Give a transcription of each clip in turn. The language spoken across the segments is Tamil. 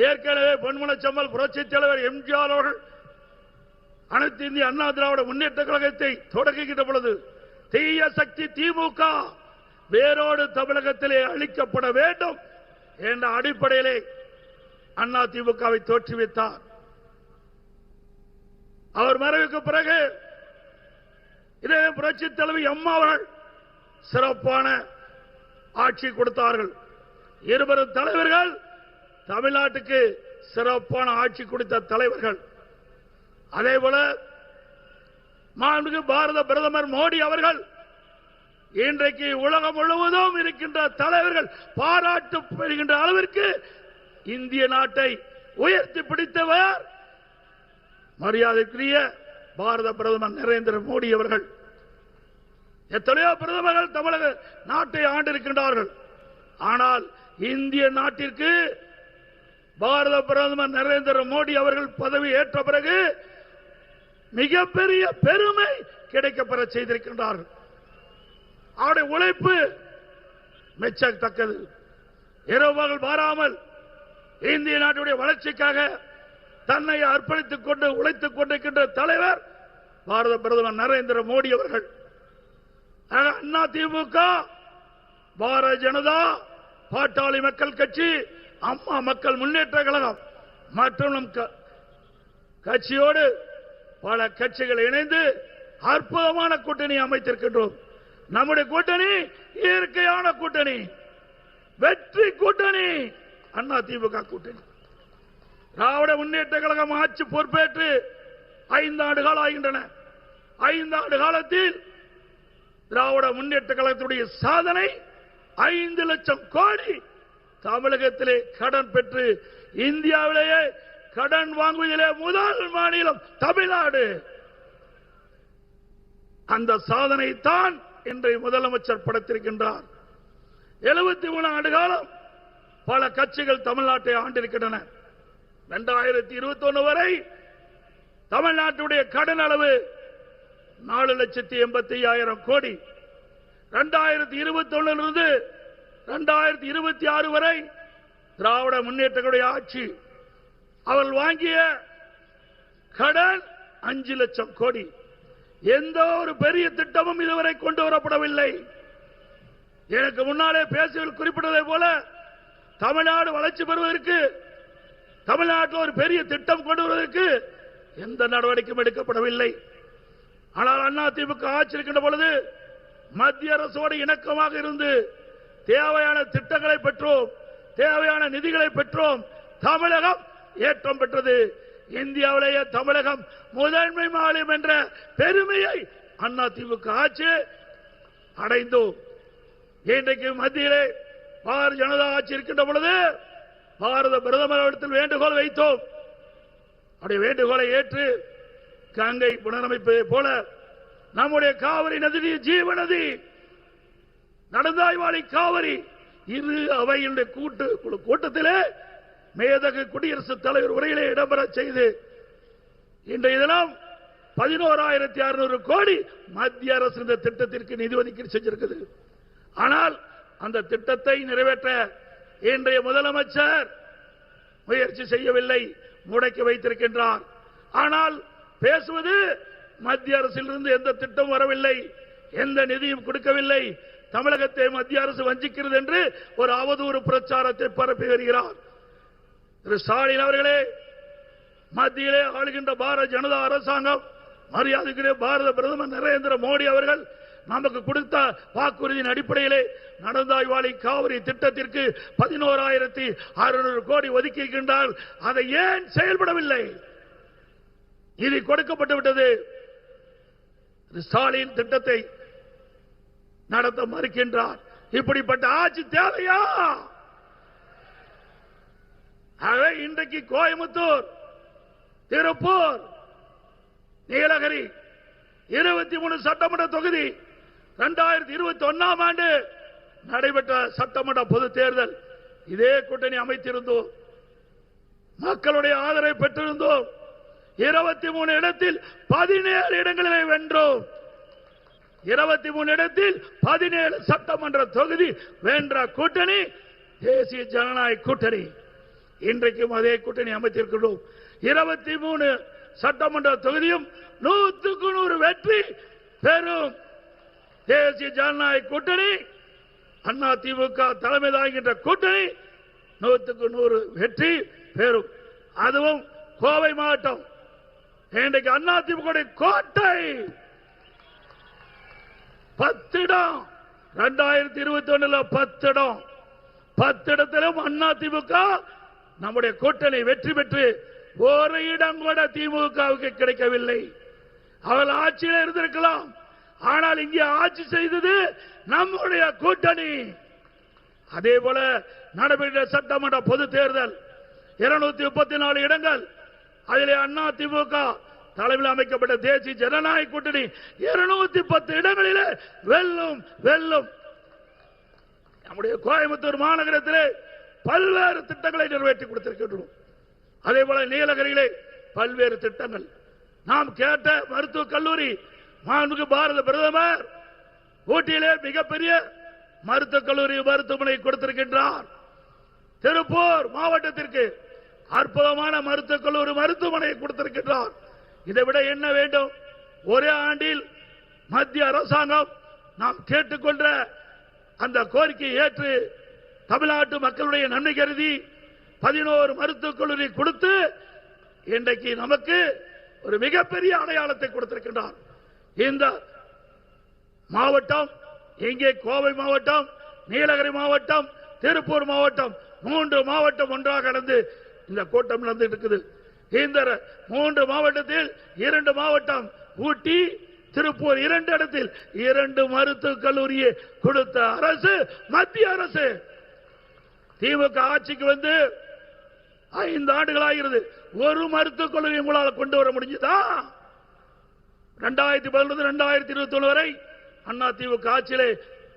ஏற்கனவே பொன்மனச்செம்மல் புரட்சித் தலைவர் எம்ஜிஆர் அவர்கள் அனைத்து இந்திய அண்ணா திராவிட முன்னேற்ற கழகத்தை தொடங்குகின்ற பொழுது தீய சக்தி திமுக வேரோடு தமிழகத்திலே அழிக்கப்பட வேண்டும் என்ற அடிப்படையிலே அண்ணா திமுகவை தோற்றுவித்தார். அவர் மறைவுக்கு பிறகு இதே புரட்சித் தலைவி அம்மா அவர்கள் சிறப்பான ஆட்சி கொடுத்தார்கள். இருவரும் தலைவர்கள் தமிழ்நாட்டுக்கு சிறப்பான ஆட்சி கொடுத்த தலைவர்கள். அதேபோல மாண்புமிகு பாரத பிரதமர் மோடி அவர்கள் இன்றைக்கு உலகம் முழுவதும் இருக்கின்ற தலைவர்கள் பாராட்டு பெறுகின்ற அளவிற்கு இந்திய நாட்டை உயர்த்தி பிடித்தவர் மரியாதைக்குரிய பாரத பிரதமர் நரேந்திர மோடி அவர்கள். எத்தனையோ பிரதமர்கள் தமிழக நாட்டை ஆண்டிருக்கின்றார்கள். ஆனால் இந்திய நாட்டிற்கு பாரத பிரதமர் நரேந்திர மோடி அவர்கள் பதவி ஏற்ற பிறகு மிகப்பெரிய பெருமை கிடைக்கப்பெற செய்திருக்கின்றார்கள். அவருடைய உழைப்பு மெச்சத்தக்கது. இரவுகள் மாறாமல் இந்திய நாட்டுடைய வளர்ச்சிக்காக தன்னை அர்ப்பணித்துக் கொண்டு உழைத்துக் கொண்டிருக்கின்ற தலைவர் பாரத பிரதமர் நரேந்திர மோடி அவர்கள். அண்ணா திமுக, பாரதிய ஜனதா, பாட்டாளி மக்கள் கட்சி, அம்மா மக்கள் முன்னேற்ற கழகம் மற்றும் கட்சியோடு பல கட்சிகள் இணைந்து அற்புதமான கூட்டணி அமைத்திருக்கின்றோம். நம்முடைய கூட்டணி இயற்கையான கூட்டணி, வெற்றி கூட்டணி, அண்ணா திமுக கூட்டணி. திராவிட முன்னேற்ற கழகம் ஆட்சி பொறுப்பேற்று 5 ஆண்டுகள் ஆகின்றன. 5 ஆண்டு காலத்தில் திராவிட முன்னேற்ற கழகத்துடைய சாதனை 5 லட்சம் கோடி தமிழகத்திலே கடன் பெற்று இந்தியாவிலேயே கடன் வாங்குவதிலே முதல் மாநிலம் தமிழ்நாடு. அந்த சாதனை தான் இன்றைய முதலமைச்சர் படைத்திருக்கின்றார். 73 ஆண்டு காலம் பல கட்சிகள் தமிழ்நாட்டை ஆண்டிருக்கின்றன. 2021 வரை தமிழ்நாட்டுடைய கடன் அளவு 4,85,000 கோடி. 2021 2026 வரை திராவிட முன்னேற்ற ஆட்சி அவர்கள் வாங்கிய கடன் 5 லட்சம் கோடி. எந்த ஒரு பெரிய திட்டமும் இதுவரை கொண்டு வரப்படவில்லை. எனக்கு முன்னாலே பேசுவதில் குறிப்பிட்டதை போல தமிழ்நாடு வளர்ச்சி பெறுவதற்கு, தமிழ்நாட்டில் ஒரு பெரிய திட்டம் கொண்டு வருவதற்கு எந்த நடவடிக்கையும் எடுக்கப்படவில்லை. ஆனால் அதிமுக ஆட்சி இருக்கின்ற பொழுது மத்திய அரசோடு இணக்கமாக இருந்து தேவையான திட்டங்களை பெற்றோம், தேவையான நிதிகளை பெற்றோம். தமிழகம் ஏற்றம் பெற்றது. இந்தியாவிலேயே தமிழகம் முதன்மை மாநிலம் என்ற பெருமையை அதிமுக ஆட்சி அடைந்தோம். இன்றைக்கு மத்தியிலே பாரதிய ஜனதா ஆட்சி இருக்கின்ற பொழுது பாரத பிரதமரிடத்தில் வேண்டுகோள் வைத்தோம். அவருடைய வேண்டுகோளை ஏற்று கங்கை புனரமைப்பதை போல நம்முடைய காவிரி நதி ஜீவநதி, நடந்தாய்வாளி காவிரி இரு அவையினுடைய கூட்டத்திலே மேதகு குடியரசுத் தலைவர் உரையிலே இடம்பெற செய்து இன்றைய தினம் 11,600 கோடி மத்திய அரசு இந்த திட்டத்திற்கு நிதி ஒதுக்கீடு செஞ்சிருக்கிறது. ஆனால் அந்த திட்டத்தை நிறைவேற்ற இன்றைய முதலமைச்சர் முயற்சி செய்யவில்லை, முடக்கி வைத்திருக்கின்றார். ஆனால் பேசுவது மத்திய அரசிலிருந்து எந்த திட்டம் வரவில்லை, எந்த நிதியும் கொடுக்கவில்லை, தமிழகத்தை மத்திய அரசு வஞ்சிக்கிறது என்று ஒரு அவதூறு பிரச்சாரத்தை பரப்பி வருகிறார். திரு ஸ்டாலின் அவர்களே, மத்தியிலே ஆளுகின்ற பாரதிய ஜனதா அரசாங்கம், மரியாதைக்குரிய பாரத பிரதமர் நரேந்திர மோடி அவர்கள் நமக்கு கொடுத்த வாக்குறுதியின் அடிப்படையிலே நடந்தாய்வாளி காவிரி திட்டத்திற்கு 11,600 கோடி ஒதுக்கி இருக்கின்றால் அதை ஏன் செயல்படவில்லை? நிதி கொடுக்கப்பட்டு விட்டது. ஸ்டாலின் திட்டத்தை நடத்த மறுக்கின்றார். இப்படிப்பட்ட ஆட்சி தேவையா? இன்றைக்கு கோயம்புத்தூர், திருப்பூர், நீலகிரி 23 சட்டமன்ற தொகுதி 2021 ஆண்டு நடைபெற்ற சட்டமன்ற பொது தேர்தல் இதே கூட்டணி அமைத்திருந்தோம். மக்களுடைய ஆதரவை பெற்றிருந்தோம். 23 இடத்தில் 17 இடங்களிலே வென்றோம். 23 இடத்தில் 17 சட்டமன்ற தொகுதி வென்ற கூட்டணி தேசிய ஜனநாயக கூட்டணி. இன்றைக்கும் அதே கூட்டணி அமைத்திருக்கிறோம். 23 சட்டமன்ற தொகுதியும் 100க்கு 100 வெற்றி பெறும் தேசிய ஜனநாயக கூட்டணி, அண்ணா திமுக தலைமை தாங்குகின்ற கூட்டணி 100க்கு 100 வெற்றி பெறும். அதுவும் கோவை மாவட்டம் இன்றைக்கு அண்ணா திமுக கோட்டை 10 இடம், 2021 10 இடம், 10 இடத்திலும் அண்ணா திமுக நம்முடைய கூட்டணி வெற்றி பெற்று ஒரு இடம் கூட திமுகவுக்கு கிடைக்கவில்லை. அவர்கள் ஆட்சியில் இருந்திருக்கலாம், ஆனால் இங்கே ஆட்சி செய்தது நம்முடைய கூட்டணி. அதே போல நடைபெற்ற சட்டமன்ற பொது தேர்தல் 234 இடங்கள், அதிலே அண்ணா திமுக தலைமையில் அமைக்கப்பட்ட தேசிய ஜனநாயக கூட்டணி 210 இடங்களிலே வெல்லும் வெல்லும். நம்முடைய கோயம்புத்தூர் மாநகரத்திலே பல்வேறு திட்டங்களை நிறைவேற்றி கொடுத்திருக்கின்றோம். அதே போல நீலகிரியிலே பல்வேறு திட்டங்கள். நாம் கேட்ட மருத்துவக் கல்லூரி மாண்புமிகு பாரத பிரதமர் ஊட்டியிலே மிகப்பெரிய மருத்துவக் கல்லூரி மருத்துவமனை கொடுத்திருக்கின்றார். திருப்பூர் மாவட்டத்திற்கு அற்புதமான மருத்துவக் கல்லூரி மருத்துவமனை கொடுத்திருக்கின்றார். இதை விட என்ன வேண்டும்? ஒரே ஆண்டில் மத்திய அரசாங்கம் நாம் கேட்டுக்கொண்ட அந்த கோரிக்கையை ஏற்று தமிழ்நாட்டு மக்களுடைய நன்மை கருதி 11 மருத்துவக் கல்லூரி கொடுத்து இன்றைக்கு நமக்கு ஒரு மிகப்பெரிய அடையாளத்தை கொடுத்திருக்கின்றார். இந்த மாவட்டம், இங்கே கோவை மாவட்டம், நீலகிரி மாவட்டம், திருப்பூர் மாவட்டம், 3 மாவட்டம் ஒன்றாக கலந்து இந்த கூட்டம் நடந்து இருக்குது. இந்த 3 மாவட்டத்தில் 2 மாவட்டம் ஊட்டி, திருப்பூர் 2 இடத்தில் 2 மருத்துவக் கல்லூரியை கொடுத்த அரசு மத்திய அரசு. திமுக ஆட்சிக்கு வந்து 5 ஆண்டுகளாகிறது. ஒரு மருத்துவக் கல்லூரி உங்களால் கொண்டு வர முடிஞ்சதா? 2011-2021 வரை அண்ணா திமுக ஆட்சியிலே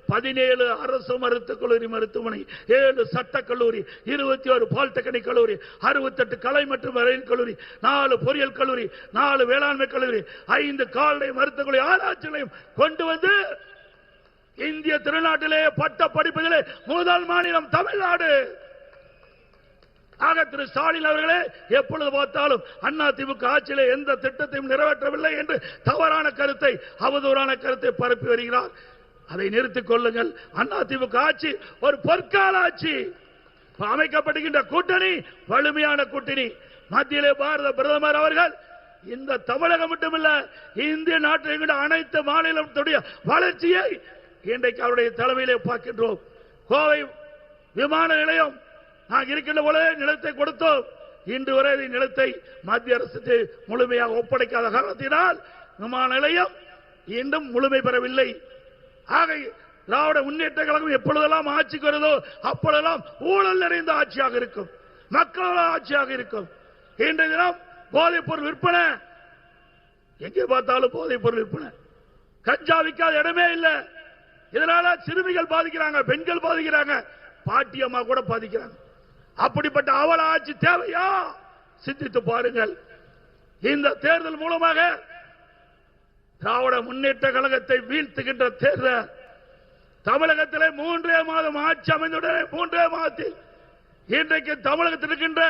17 அரசு மருத்துவக் கல்லூரி மருத்துவமனை, 7 சட்டக் கல்லூரி, 21 பாலிடெக்னிக் கல்லூரி, 68 கலை மற்றும் அறிவியல் கல்லூரி, 4 பொறியியல் கல்லூரி, 4 வேளாண்மை கல்லூரி, 5 கால்நடை மருத்துவக் கல்லூரி ஆராய்ச்சி நிலையம் கொண்டு வந்து இந்திய திருநாட்டிலே பட்ட படிப்பதிலே முதல் மாநிலம் தமிழ்நாடு. ஆக திரு ஸ்டாலின் அவர்களே எப்பொழுது பார்த்தாலும் அண்ணா திமுக ஆட்சியிலே எந்த திட்டத்தையும் நிறைவேற்றவில்லை என்று தவறான கருத்தை, அவதூறான கருத்தை பரப்பி வருகிறார். அதை நிறுத்திக் கொள்ளுங்கள். அண்ணா திமுக ஆட்சி ஒரு பொற்கால ஆட்சி. அமைக்கப்படுகின்ற கூட்டணி வலிமையான கூட்டணி. மத்தியிலே பாரத பிரதமர் அவர்கள் இந்த தமிழகம் மட்டுமல்ல, இந்திய நாட்டில் அனைத்து மாநிலத்துடைய வளர்ச்சியை இன்றைக்கு அவருடைய தலைமையிலே பார்க்கின்றோம். கோவை விமான நிலையம் நாங்கள் இருக்கின்ற போல நிலத்தை கொடுத்தோம். இன்று வரை நிலத்தை மத்திய அரசுக்கு முழுமையாக ஒப்படைக்காத காரணத்தினால் விமான நிலையம் இன்னும் முழுமை பெறவில்லை. ஆக திராவிட முன்னேற்ற கழகம் எப்பொழுதெல்லாம் ஆட்சிக்கு வருதோ அப்பொழுதெல்லாம் ஊழல் நிறைந்த ஆட்சியாக இருக்கும், மக்களோட ஆட்சியாக இருக்கும். இன்றைய தினம் போதைப் பொருள் விற்பனை, எங்கே பார்த்தாலும் போதைப் பொருள் விற்பனை. கஞ்சா விற்காத இடமே இல்லை. இதனால சிறுமிகள் பாதிக்கிறாங்க, பெண்கள் பாதிக்கிறாங்க, பாட்டியம்மா கூட பாதிக்கிறாங்க. அப்படிப்பட்ட அவல ஆட்சி தேவையா? சிந்தித்து பாருங்கள். இந்த தேர்தல் மூலமாக திராவிட முன்னேற்ற கழகத்தை வீழ்த்துகின்ற தேர்தல். தமிழகத்திலே 3 மாதம் ஆட்சி அமைந்துள்ளன. 3 மாதத்தில் இன்றைக்கு தமிழகத்தில் இருக்கின்ற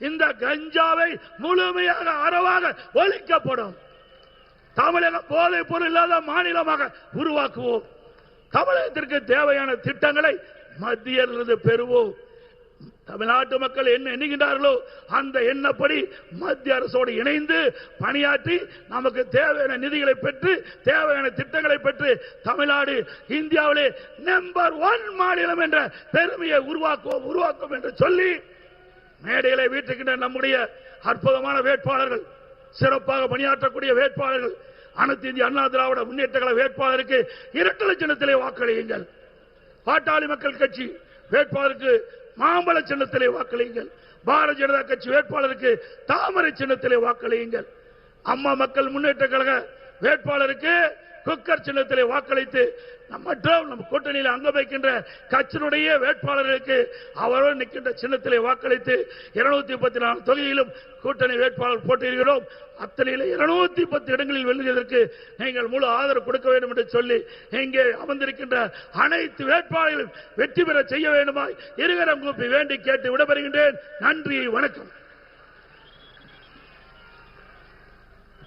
இந்த கஞ்சாவை முழுமையாக அறவாக ஒழிக்கப்படும். தமிழகம் போதைப் பொருள் இல்லாத மாநிலமாக உருவாக்குவோம். தமிழகத்திற்கு தேவையான திட்டங்களை மத்தியிலிருந்து பெறுவோம். தமிழ்நாட்டு மக்கள் என்ன எண்ணுகின்றார்களோ அந்த எண்ணப்படி மத்திய அரசோடு இணைந்து பணியாற்றி நமக்கு தேவையான நிதிகளை பெற்று தேவையான திட்டங்களை பெற்று தமிழ்நாடு இந்தியாவிலே நம்பர் 1 மாநிலம் என்ற பெருமையை உருவாக்குவோம் என்று சொல்லி மேடைகளை வீட்டுக்கின்ற நம்முடைய அற்புதமான வேட்பாளர்கள், சிறப்பாக பணியாற்றக்கூடிய வேட்பாளர்கள், அனைத்து இந்திய அண்ணா திராவிட முன்னேற்ற கழக வேட்பாளருக்கு இரட்டை சின்னத்திலே வாக்களியுங்கள். பாட்டாளி மக்கள் கட்சி வேட்பாளருக்கு மாம்பழ சின்னத்திலே வாக்களியுங்கள். பாரதிய ஜனதா கட்சி வேட்பாளருக்கு தாமரை சின்னத்திலே வாக்களியுங்கள். அம்மா மக்கள் முன்னேற்ற கழக வேட்பாளருக்கு குக்கர் சின்னத்திலே வாக்களித்து மற்றும் நம்ம கூட்டணியில் அங்கம் வைக்கின்ற கட்சியினுடைய வேட்பாளர்களுக்கு அவரோடு நிற்கின்ற சின்னத்திலே வாக்களித்து 234 தொகுதியிலும் கூட்டணி வேட்பாளர் போட்டியிடுகிறோம். அத்தனையில் 210 இடங்களில் வெல்லுவதற்கு நீங்கள் முழு ஆதரவு கொடுக்க வேண்டும் என்று சொல்லி இங்கே அமர்ந்திருக்கின்ற அனைத்து வேட்பாளர்களும் வெற்றி பெற செய்ய வேண்டுமாய் இருகரம் கூப்பி வேண்டி கேட்டு விடைபெறுகின்றேன். நன்றி, வணக்கம்.